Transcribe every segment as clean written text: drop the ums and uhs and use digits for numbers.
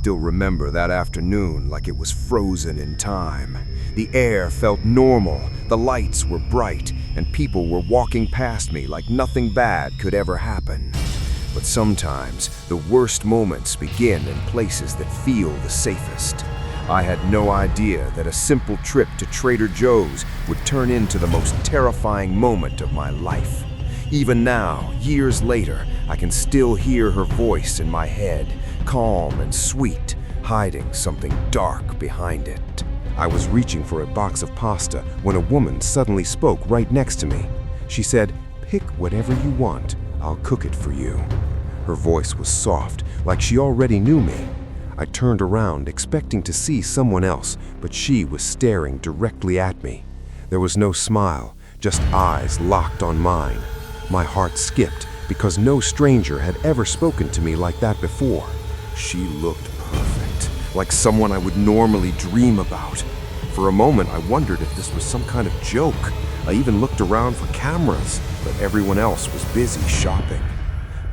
still remember that afternoon like it was frozen in time. The air felt normal, the lights were bright, and people were walking past me like nothing bad could ever happen. But sometimes, the worst moments begin in places that feel the safest. I had no idea that a simple trip to Trader Joe's would turn into the most terrifying moment of my life. Even now, years later, I can still hear her voice in my head, calm and sweet, hiding something dark behind it. I was reaching for a box of pasta when a woman suddenly spoke right next to me. She said, "Pick whatever you want, I'll cook it for you." Her voice was soft, like she already knew me. I turned around, expecting to see someone else, but she was staring directly at me. There was no smile, just eyes locked on mine. My heart skipped because no stranger had ever spoken to me like that before. She looked perfect, like someone I would normally dream about. For a moment, I wondered if this was some kind of joke. I even looked around for cameras, but everyone else was busy shopping.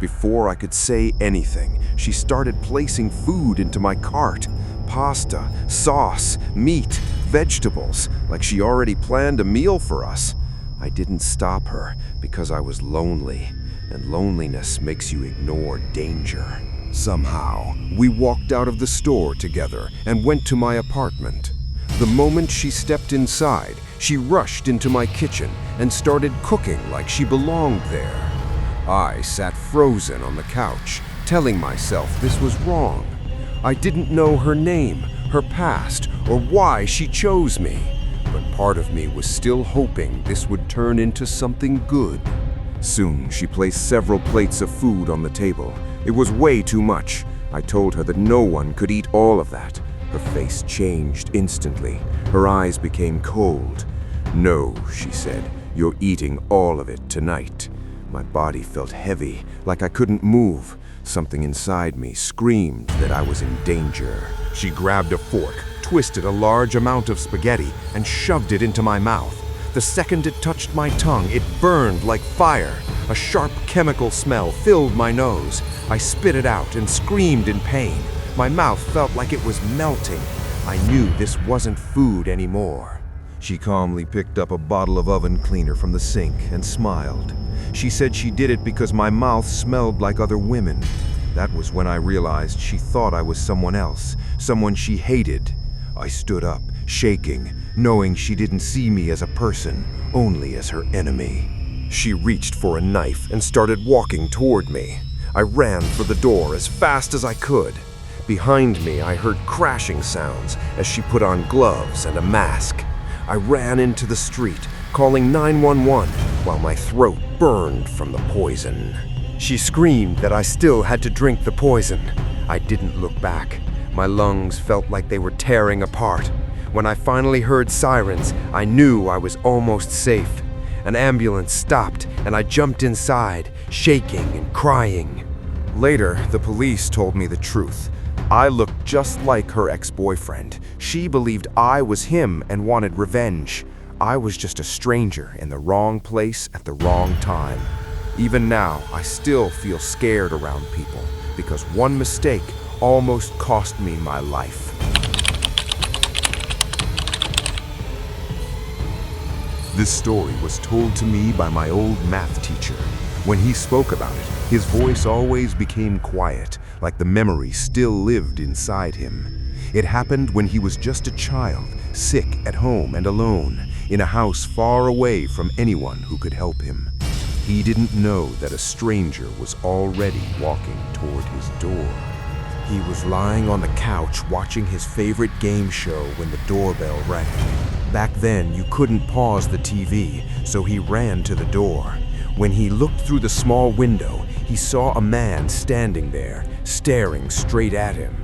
Before I could say anything, she started placing food into my cart. Pasta, sauce, meat, vegetables, like she already planned a meal for us. I didn't stop her because I was lonely, and loneliness makes you ignore danger. Somehow, we walked out of the store together and went to my apartment. The moment she stepped inside, she rushed into my kitchen and started cooking like she belonged there. I sat frozen on the couch, telling myself this was wrong. I didn't know her name, her past, or why she chose me. But part of me was still hoping this would turn into something good. Soon, she placed several plates of food on the table. It was way too much. I told her that no one could eat all of that. Her face changed instantly. Her eyes became cold. "No," she said, "you're eating all of it tonight." My body felt heavy, like I couldn't move. Something inside me screamed that I was in danger. She grabbed a fork, twisted a large amount of spaghetti, and shoved it into my mouth. The second it touched my tongue, it burned like fire. A sharp chemical smell filled my nose. I spit it out and screamed in pain. My mouth felt like it was melting. I knew this wasn't food anymore. She calmly picked up a bottle of oven cleaner from the sink and smiled. She said she did it because my mouth smelled like other women. That was when I realized she thought I was someone else, someone she hated. I stood up, shaking, knowing she didn't see me as a person, only as her enemy. She reached for a knife and started walking toward me. I ran for the door as fast as I could. Behind me, I heard crashing sounds as she put on gloves and a mask. I ran into the street, calling 911 while my throat burned from the poison. She screamed that I still had to drink the poison. I didn't look back. My lungs felt like they were tearing apart. When I finally heard sirens, I knew I was almost safe. An ambulance stopped, and I jumped inside, shaking and crying. Later, the police told me the truth. I looked just like her ex-boyfriend. She believed I was him and wanted revenge. I was just a stranger in the wrong place at the wrong time. Even now, I still feel scared around people because one mistake almost cost me my life. This story was told to me by my old math teacher. When he spoke about it, his voice always became quiet, like the memory still lived inside him. It happened when he was just a child, sick at home and alone, in a house far away from anyone who could help him. He didn't know that a stranger was already walking toward his door. He was lying on the couch watching his favorite game show when the doorbell rang. Back then, you couldn't pause the TV, so he ran to the door. When he looked through the small window, he saw a man standing there, staring straight at him.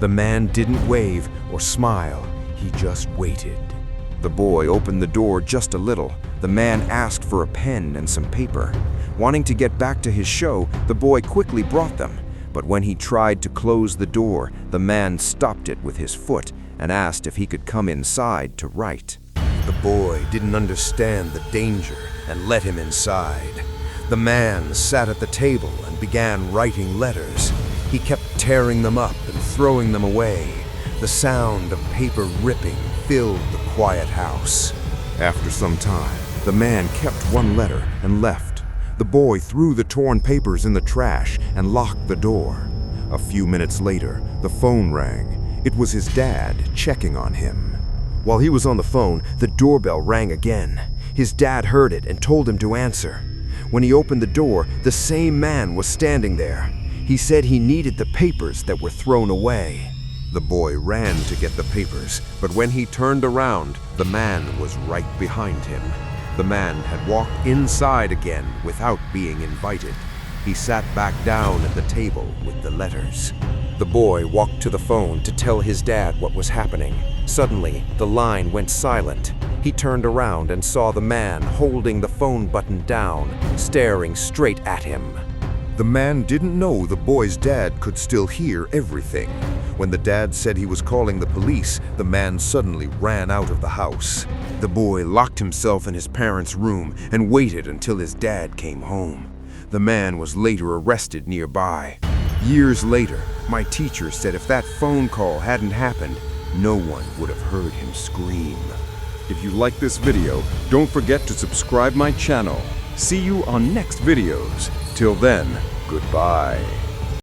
The man didn't wave or smile, he just waited. The boy opened the door just a little. The man asked for a pen and some paper. Wanting to get back to his show, the boy quickly brought them. But when he tried to close the door, the man stopped it with his foot and asked if he could come inside to write. The boy didn't understand the danger and let him inside. The man sat at the table and began writing letters. He kept tearing them up and throwing them away. The sound of paper ripping filled the quiet house. After some time, the man kept one letter and left. The boy threw the torn papers in the trash and locked the door. A few minutes later, the phone rang. It was his dad checking on him. While he was on the phone, the doorbell rang again. His dad heard it and told him to answer. When he opened the door, the same man was standing there. He said he needed the papers that were thrown away. The boy ran to get the papers, but when he turned around, the man was right behind him. The man had walked inside again without being invited. He sat back down at the table with the letters. The boy walked to the phone to tell his dad what was happening. Suddenly, the line went silent. He turned around and saw the man holding the phone button down, staring straight at him. The man didn't know the boy's dad could still hear everything. When the dad said he was calling the police, the man suddenly ran out of the house. The boy locked himself in his parents' room and waited until his dad came home. The man was later arrested nearby. Years later, my teacher said if that phone call hadn't happened, no one would have heard him scream. If you like this video, don't forget to subscribe my channel. See you on next videos. Till then, goodbye.